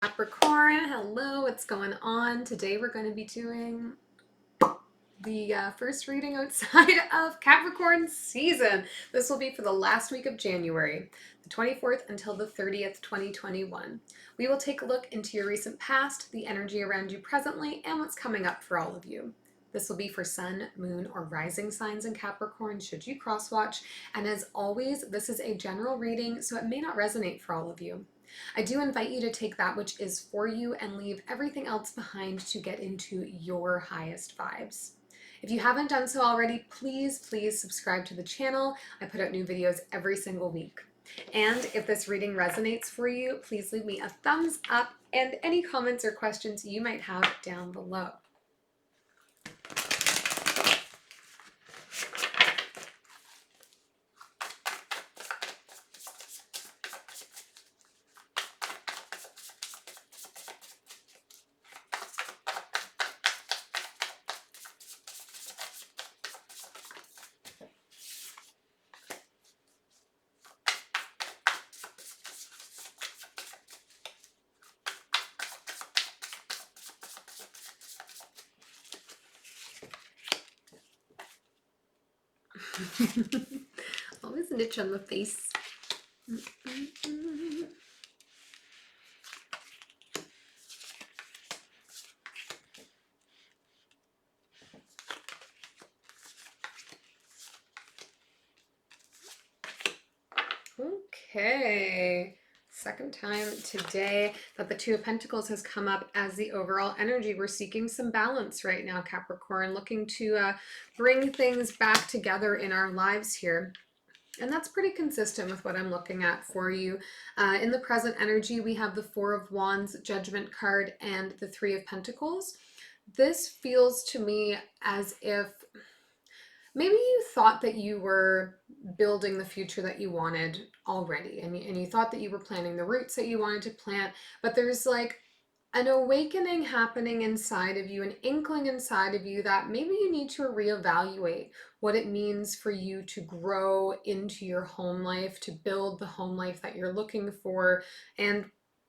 Capricorn, hello, what's going on? Today we're going to be doing the first reading outside of Capricorn season. This will be for the last week of January, the 24th until the 30th, 2021. We will take a look into your recent past, the energy around you presently, and what's coming up for all of you. This will be for sun, moon, or rising signs in Capricorn, should you crosswatch. And as always, this is a general reading, so it may not resonate for all of you. I do invite you to take that which is for you and leave everything else behind to get into your highest vibes. If you haven't done so already, please subscribe to the channel. I put out new videos every single week. And if this reading resonates for you, please leave me a thumbs up and any comments or questions you might have down below. Always an itch on the face. Okay, second time today that the Two of Pentacles has come up as the overall energy. We're seeking some balance right now, Capricorn, looking to bring things back together in our lives here. And that's pretty consistent with what I'm looking at for you. In the present energy, we have the Four of Wands, Judgment card, and the Three of Pentacles. This feels to me as if maybe you thought that you were building the future that you wanted already, and you thought that you were planting the roots that you wanted to plant, but there's like an awakening happening inside of you, an inkling inside of you that maybe you need to reevaluate what it means for you to grow into your home life, to build the home life that you're looking for. And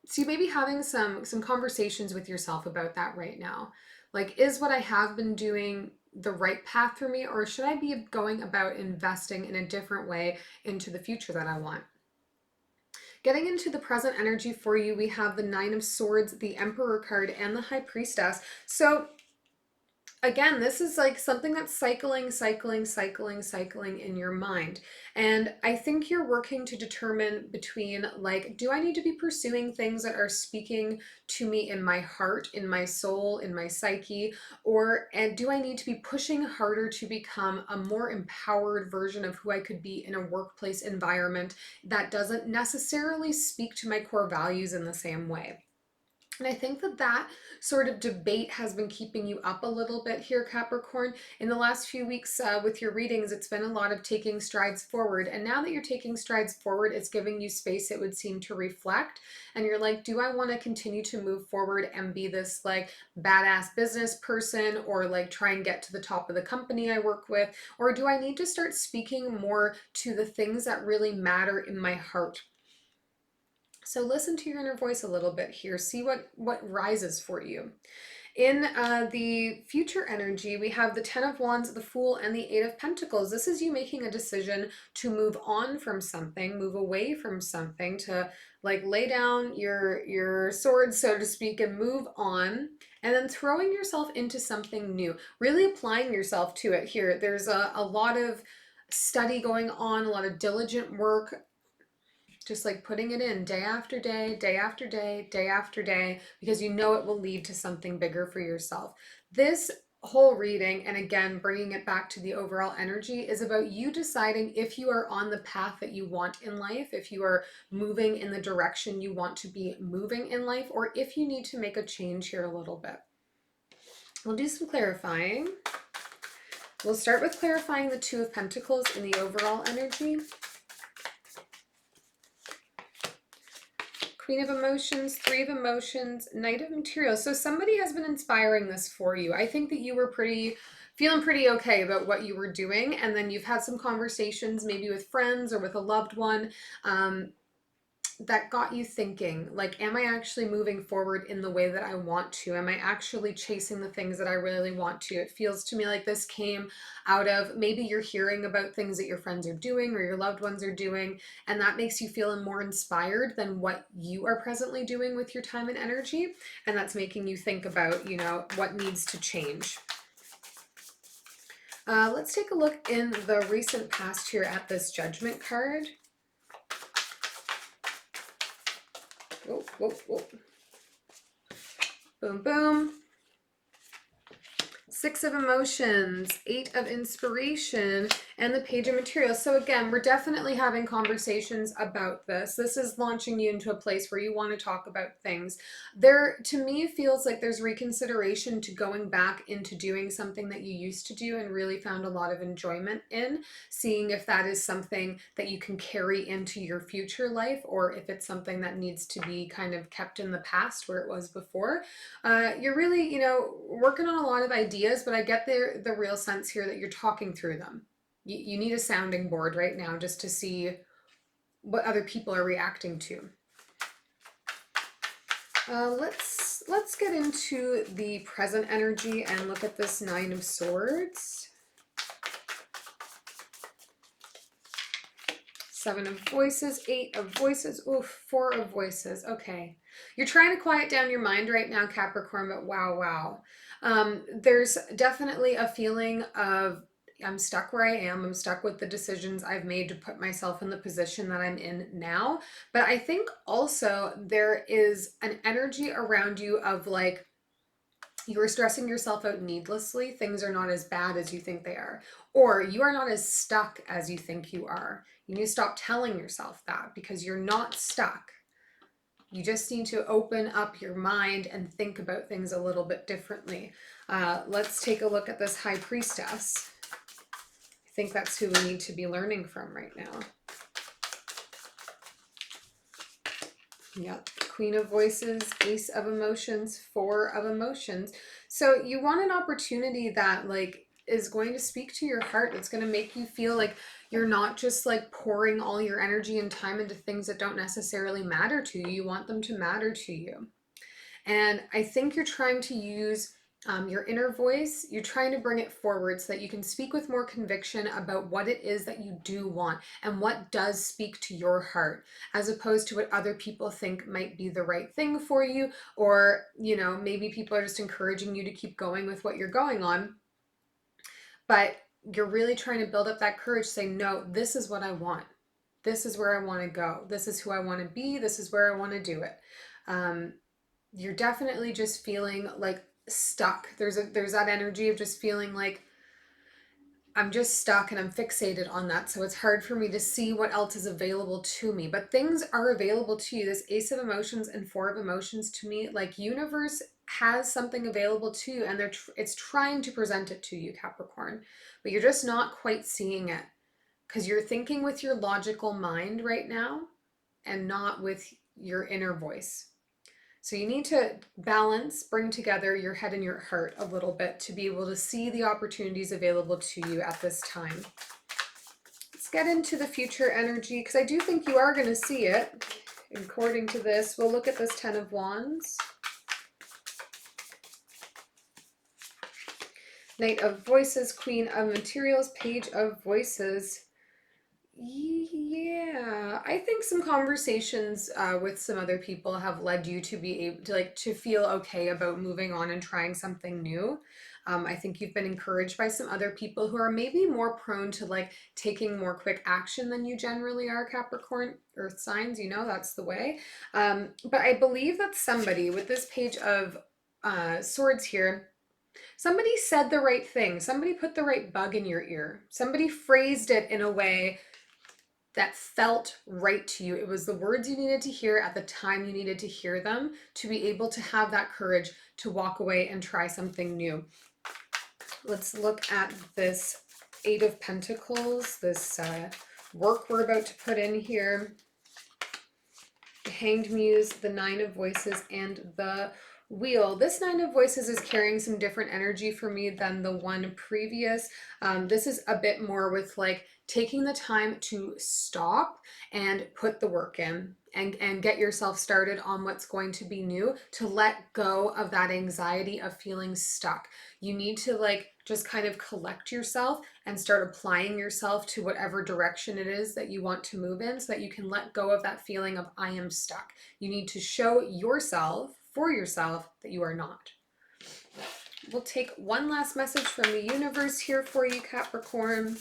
so you may be having some conversations with yourself about that right now. Like, is what I have been doing the right path for me, or should I be going about investing in a different way into the future that I want? Getting into the present energy for you, we have the Nine of Swords, the Emperor card, and the High Priestess. So again, this is like something that's cycling in your mind. And I think you're working to determine between, like, do I need to be pursuing things that are speaking to me in my heart, in my soul, in my psyche, and do I need to be pushing harder to become a more empowered version of who I could be in a workplace environment that doesn't necessarily speak to my core values in the same way? And I think that sort of debate has been keeping you up a little bit here, Capricorn. In the last few weeks with your readings, it's been a lot of taking strides forward. And now that you're taking strides forward, it's giving you space, it would seem, to reflect. And you're like, do I want to continue to move forward and be this like badass business person, or like try and get to the top of the company I work with? Or do I need to start speaking more to the things that really matter in my heart? So listen to your inner voice a little bit here. See what rises for you. In the future energy, we have the Ten of Wands, the Fool, and the Eight of Pentacles. This is you making a decision to move on from something, move away from something, to like lay down your sword, so to speak, and move on, and then throwing yourself into something new, really applying yourself to it here. There's a lot of study going on, a lot of diligent work, just like putting it in day after day, day after day, day after day, because you know it will lead to something bigger for yourself. This whole reading, and again, bringing it back to the overall energy, is about you deciding if you are on the path that you want in life, if you are moving in the direction you want to be moving in life, or if you need to make a change here a little bit. We'll do some clarifying. We'll start with clarifying the Two of Pentacles in the overall energy. Queen of Emotions, Three of Emotions, Knight of Materials. So somebody has been inspiring this for you. I think that you were feeling pretty okay about what you were doing, and then you've had some conversations maybe with friends or with a loved one that got you thinking, like, am I actually moving forward in the way that I want to? Am I actually chasing the things that I really want to? It feels to me like this came out of maybe you're hearing about things that your friends are doing or your loved ones are doing, and that makes you feel more inspired than what you are presently doing with your time and energy. And that's making you think about, you know, what needs to change. Let's take a look in the recent past here at this Judgment card. Whoa, whoa, whoa. Boom, boom. Six of Emotions, Eight of Inspiration, and the Page of Materials. So again, we're definitely having conversations about this. This is launching you into a place where you want to talk about things. There, to me, feels like there's reconsideration to going back into doing something that you used to do and really found a lot of enjoyment in, seeing if that is something that you can carry into your future life, or if it's something that needs to be kind of kept in the past where it was before. You're really, you know, working on a lot of ideas, but I get the real sense here that you're talking through them. You need a sounding board right now just to see what other people are reacting to. Let's get into the present energy and look at this Nine of Swords. Seven of Voices, Eight of Voices, oof, Four of Voices. Okay. You're trying to quiet down your mind right now, Capricorn, but wow. There's definitely a feeling of I'm stuck where I am. I'm stuck with the decisions I've made to put myself in the position that I'm in now. But I think also there is an energy around you of like, you are stressing yourself out needlessly. Things are not as bad as you think they are. Or you are not as stuck as you think you are. You need to stop telling yourself that, because you're not stuck. You just need to open up your mind and think about things a little bit differently. Let's take a look at this High Priestess. I think that's who we need to be learning from right now. Yep. Queen of Voices, Ace of Emotions, Four of Emotions. So you want an opportunity that like is going to speak to your heart. It's going to make you feel like you're not just like pouring all your energy and time into things that don't necessarily matter to you. You want them to matter to you. And I think you're trying to use your inner voice. You're trying to bring it forward so that you can speak with more conviction about what it is that you do want and what does speak to your heart, as opposed to what other people think might be the right thing for you. Or, you know, maybe people are just encouraging you to keep going with what you're going on. But you're really trying to build up that courage, say, no, this is what I want. This is where I want to go. This is who I want to be. This is where I want to do it. You're definitely just feeling like stuck. There's that energy of just feeling like I'm just stuck and I'm fixated on that. So it's hard for me to see what else is available to me. But things are available to you. This Ace of Emotions and Four of Emotions, to me, like universe has something available to you, and it's trying to present it to you, Capricorn. But you're just not quite seeing it because you're thinking with your logical mind right now and not with your inner voice. So you need to balance, bring together your head and your heart a little bit to be able to see the opportunities available to you at this time. Let's get into the future energy, because I do think you are going to see it. According to this, we'll look at this Ten of Wands. Knight of Voices, Queen of Materials, Page of Voices. Yeah, I think some conversations with some other people have led you to be able to feel okay about moving on and trying something new. I think you've been encouraged by some other people who are maybe more prone to like taking more quick action than you generally are, Capricorn, earth signs, you know, that's the way. But I believe that somebody with this Page of Swords here, somebody said the right thing. Somebody put the right bug in your ear. Somebody phrased it in a way that felt right to you. It was the words you needed to hear at the time you needed to hear them to be able to have that courage to walk away and try something new. Let's look at this Eight of Pentacles, this work we're about to put in here. The Hanged Muse, the Nine of Voices, and the Wheel. This Nine of Voices is carrying some different energy for me than the one previous. This is a bit more with like taking the time to stop and put the work in and get yourself started on what's going to be new, to let go of that anxiety of feeling stuck. You need to like just kind of collect yourself and start applying yourself to whatever direction it is that you want to move in, so that you can let go of that feeling of I am stuck. You need to show yourself, for yourself, that you are not. We'll take one last message from the universe here for you, Capricorn.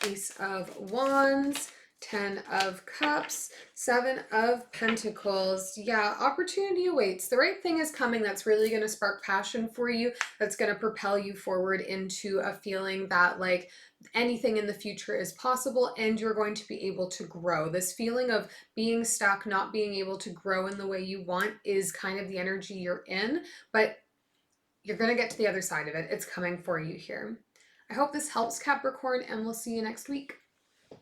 Ace of Wands, 10 of Cups, 7 of Pentacles. Yeah, opportunity awaits. The right thing is coming that's really going to spark passion for you, that's going to propel you forward into a feeling that like anything in the future is possible and you're going to be able to grow. This feeling of being stuck, not being able to grow in the way you want, is kind of the energy you're in, but you're going to get to the other side of it. It's coming for you here. I hope this helps, Capricorn, and we'll see you next week.